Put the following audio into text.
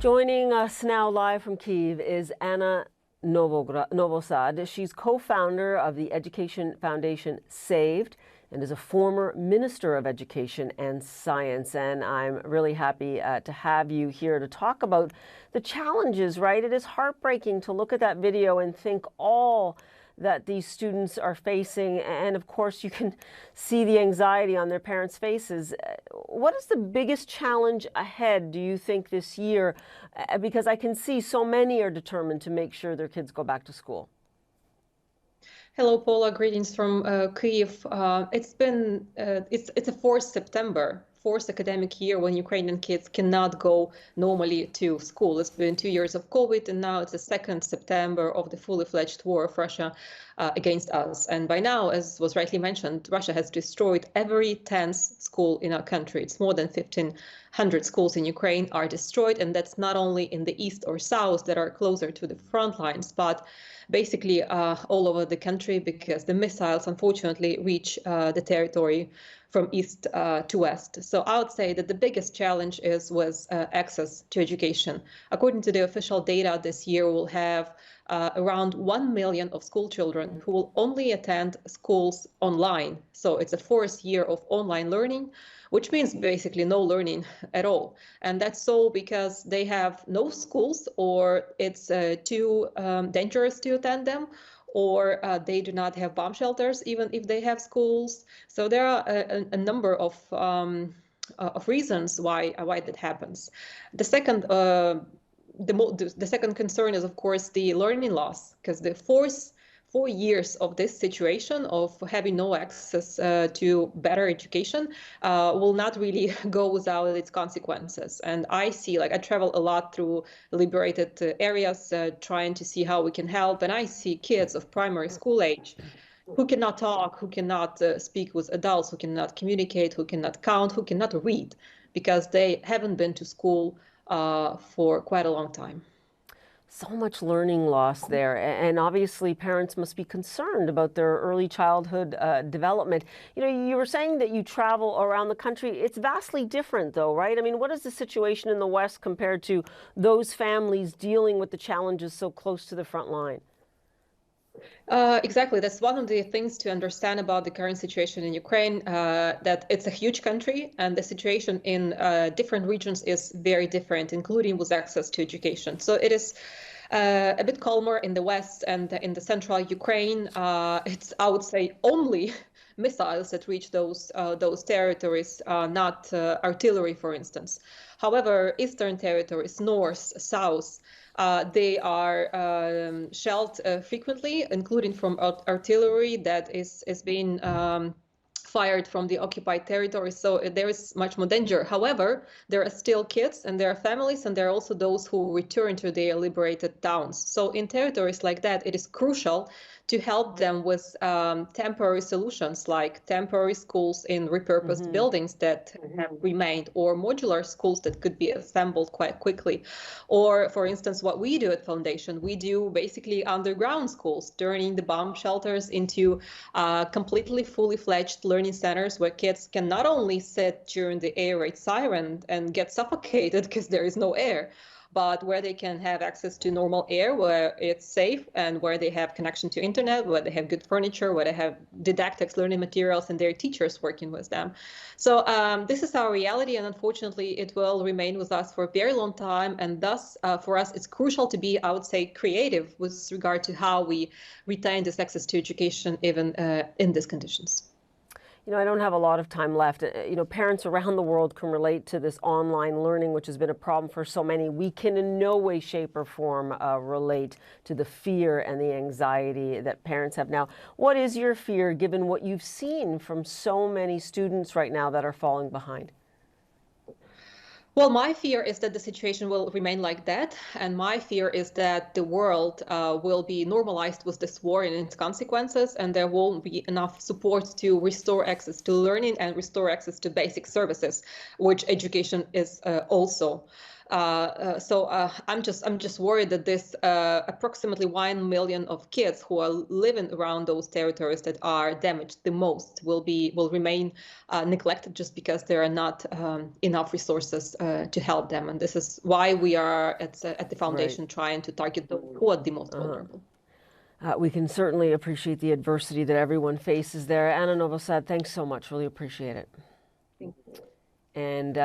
Joining us now live from Kyiv is Anna Novosad. She's co-founder of the education foundation Saved and is a former Minister of Education and Science. And I'm really happy to have you here to talk about the challenges, right? It is heartbreaking to look at that video and think all that these students are facing. And of course, you can see the anxiety on their parents' faces. What is the biggest challenge ahead, do you think, this year? Because I can see so many are determined to make sure their kids go back to school. Hello, Paula. Greetings from Kyiv. It's a forced September, forced academic year when Ukrainian kids cannot go normally to school. It's been 2 years of COVID, and now it's the second September of the fully fledged war of Russia against us. And by now, as was rightly mentioned, Russia has destroyed every 10th school in our country. It's more than 1,500 schools in Ukraine are destroyed, and that's not only in the east or south that are closer to the front lines, but basically all over the country, because the missiles unfortunately reach the territory from east to west. So I would say that the biggest challenge was access to education. According to the official data, this year we'll have around 1 million of school children who will only attend schools online. So it's a fourth year of online learning, which means basically no learning at all. And that's so because they have no schools, or it's too dangerous to attend them, or they do not have bomb shelters, even if they have schools. So there are a number of reasons why that happens. The second the second concern is, of course, the learning loss, because the 4 years of this situation of having no access to better education will not really go without its consequences. And I see, I travel a lot through liberated areas trying to see how we can help. And I see kids of primary school age who cannot talk, who cannot speak with adults, who cannot communicate, who cannot count, who cannot read, because they haven't been to school for quite a long time. So much learning loss there, and obviously parents must be concerned about their early childhood development. You know, you were saying that you travel around the country. It's vastly different though, right? I mean, what is the situation in the West compared to those families dealing with the challenges so close to the front line? Exactly. That's one of the things to understand about the current situation in Ukraine, that it's a huge country, and the situation in different regions is very different, including with access to education. So it is a bit calmer in the West and in the central Ukraine. It's, I would say, only missiles that reach those territories, not artillery, for instance. However, eastern territories, north, south, they are shelled frequently, including from artillery that is being fired from the occupied territory. So there is much more danger. However, there are still kids and there are families, and there are also those who return to their liberated towns. So in territories like that, it is crucial to help them with temporary solutions, like temporary schools in repurposed buildings that have remained, or modular schools that could be assembled quite quickly. Or, for instance, what we do at Foundation, we do basically underground schools, turning the bomb shelters into completely fully fledged learning centers where kids can not only sit during the air raid siren and get suffocated because there is no air, but where they can have access to normal air, where it's safe, and where they have connection to internet, where they have good furniture, where they have didactics, learning materials, and their teachers working with them. So this is our reality, and unfortunately, it will remain with us for a very long time. And thus, for us, it's crucial to be, I would say, creative with regard to how we retain this access to education, even in these conditions. You know, I don't have a lot of time left. You know, parents around the world can relate to this online learning, which has been a problem for so many. We can in no way, shape, or form relate to the fear and the anxiety that parents have now. What is your fear, given what you've seen from so many students right now that are falling behind? Well, my fear is that the situation will remain like that, and my fear is that the world will be normalized with this war and its consequences, and there won't be enough support to restore access to learning and restore access to basic services, which education is also. I'm just worried that this approximately 1 million of kids who are living around those territories that are damaged the most will remain neglected just because there are not enough resources to help them. And this is why we are at the foundation trying to target those who are the most vulnerable. We can certainly appreciate the adversity that everyone faces there. Anna Novosad, thanks so much. Really appreciate it. Thank you. And